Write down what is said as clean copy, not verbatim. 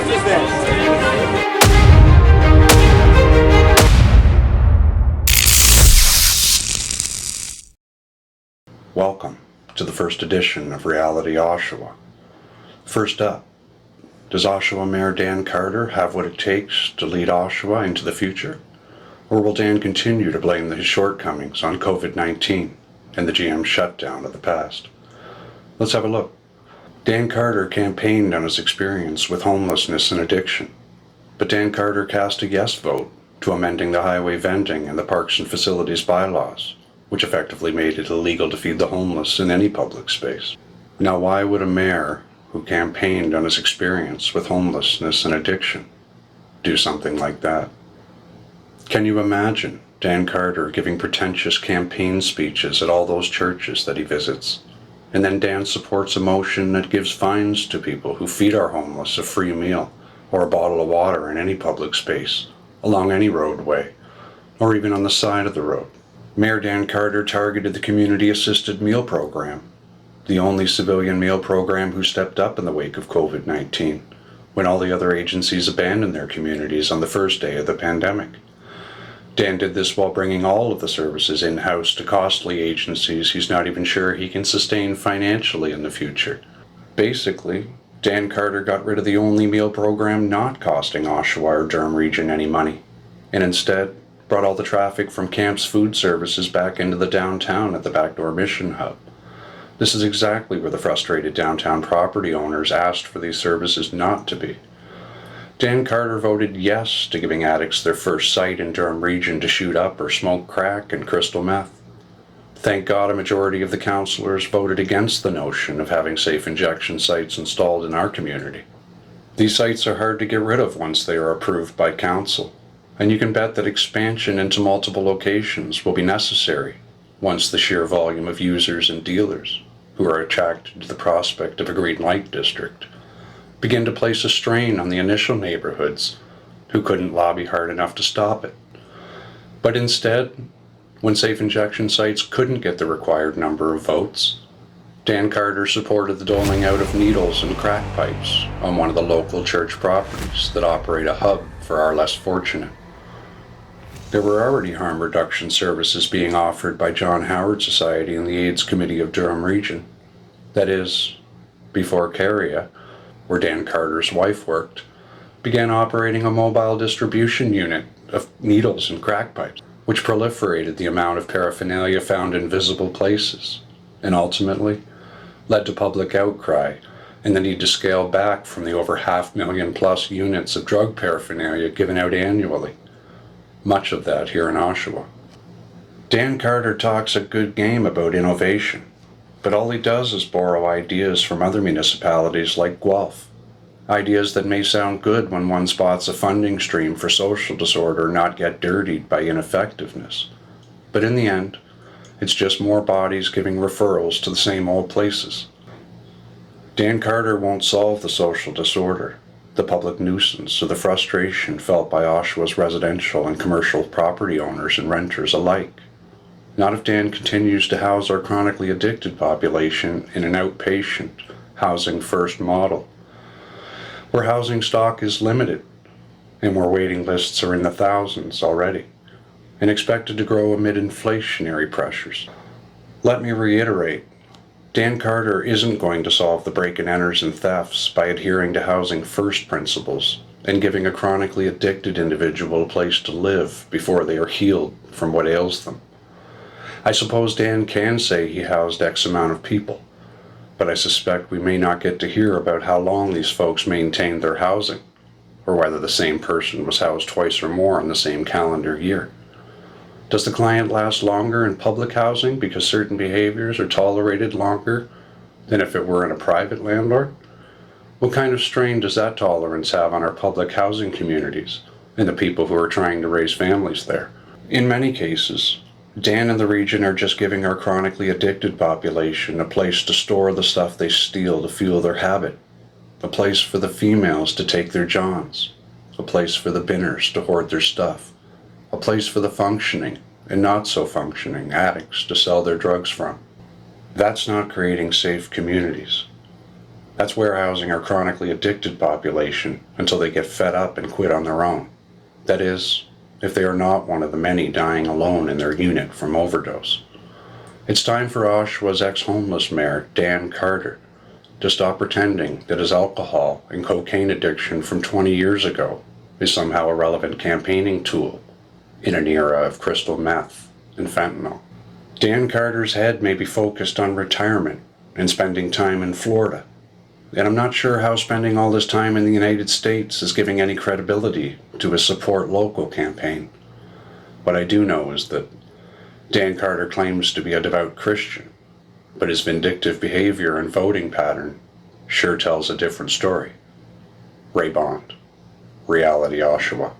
house is this? Welcome to the first edition of Reality Oshawa. First up, does Oshawa Mayor Dan Carter have what it takes to lead Oshawa into the future? Or will Dan continue to blame his shortcomings on COVID-19 and the GM shutdown of the past? Let's have a look. Dan Carter campaigned on his experience with homelessness and addiction, but Dan Carter cast a yes vote to amending the highway vending and the parks and facilities bylaws, which effectively made it illegal to feed the homeless in any public space. Now, why would a mayor who campaigned on his experience with homelessness and addiction do something like that? Can you imagine Dan Carter giving pretentious campaign speeches at all those churches that he visits, and then Dan supports a motion that gives fines to people who feed our homeless a free meal or a bottle of water in any public space, along any roadway, or even on the side of the road? Mayor Dan Carter targeted the Community Assisted Meal Program, the only civilian meal program who stepped up in the wake of COVID-19, when all the other agencies abandoned their communities on the first day of the pandemic. Dan did this while bringing all of the services in-house to costly agencies he's not even sure he can sustain financially in the future. Basically, Dan Carter got rid of the only meal program not costing Oshawa or Durham Region any money, and instead brought all the traffic from Camp's food services back into the downtown at the Backdoor Mission Hub. This is exactly where the frustrated downtown property owners asked for these services not to be. Dan Carter voted yes to giving addicts their first site in Durham Region to shoot up or smoke crack and crystal meth. Thank God a majority of the councillors voted against the notion of having safe injection sites installed in our community. These sites are hard to get rid of once they are approved by council, and you can bet that expansion into multiple locations will be necessary once the sheer volume of users and dealers who are attracted to the prospect of a green light district begin to place a strain on the initial neighborhoods who couldn't lobby hard enough to stop it. But instead, when safe injection sites couldn't get the required number of votes, Dan Carter supported the doling out of needles and crack pipes on one of the local church properties that operate a hub for our less fortunate. There were already harm reduction services being offered by John Howard Society and the AIDS Committee of Durham Region. That is, before Caria, where Dan Carter's wife worked, began operating a mobile distribution unit of needles and crack pipes, which proliferated the amount of paraphernalia found in visible places, and ultimately led to public outcry and the need to scale back from the over 500,000+ units of drug paraphernalia given out annually, much of that here in Oshawa. Dan Carter talks a good game about innovation, but all he does is borrow ideas from other municipalities like Guelph. Ideas that may sound good when one spots a funding stream for social disorder not get dirtied by ineffectiveness. But in the end, it's just more bodies giving referrals to the same old places. Dan Carter won't solve the social disorder, the public nuisance, or the frustration felt by Oshawa's residential and commercial property owners and renters alike. Not if Dan continues to house our chronically addicted population in an outpatient, housing-first model, where housing stock is limited and where waiting lists are in the thousands already, and expected to grow amid inflationary pressures. Let me reiterate, Dan Carter isn't going to solve the break-and-enters and thefts by adhering to housing first principles and giving a chronically addicted individual a place to live before they are healed from what ails them. I suppose Dan can say he housed X amount of people, but I suspect we may not get to hear about how long these folks maintained their housing, or whether the same person was housed twice or more in the same calendar year. Does the client last longer in public housing because certain behaviors are tolerated longer than if it were in a private landlord? What kind of strain does that tolerance have on our public housing communities and the people who are trying to raise families there? In many cases, Dan and the region are just giving our chronically addicted population a place to store the stuff they steal to fuel their habit, a place for the females to take their johns, a place for the binners to hoard their stuff, a place for the functioning and not so functioning addicts to sell their drugs from. That's not creating safe communities. That's warehousing our chronically addicted population until they get fed up and quit on their own. That is, if they are not one of the many dying alone in their unit from overdose. It's time for Oshawa's ex-homeless mayor, Dan Carter, to stop pretending that his alcohol and cocaine addiction from 20 years ago is somehow a relevant campaigning tool in an era of crystal meth and fentanyl. Dan Carter's head may be focused on retirement and spending time in Florida, and I'm not sure how spending all this time in the United States is giving any credibility to his Support Local campaign. What I do know is that Dan Carter claims to be a devout Christian, but his vindictive behavior and voting pattern sure tells a different story. Ray Bond, Reality Oshawa.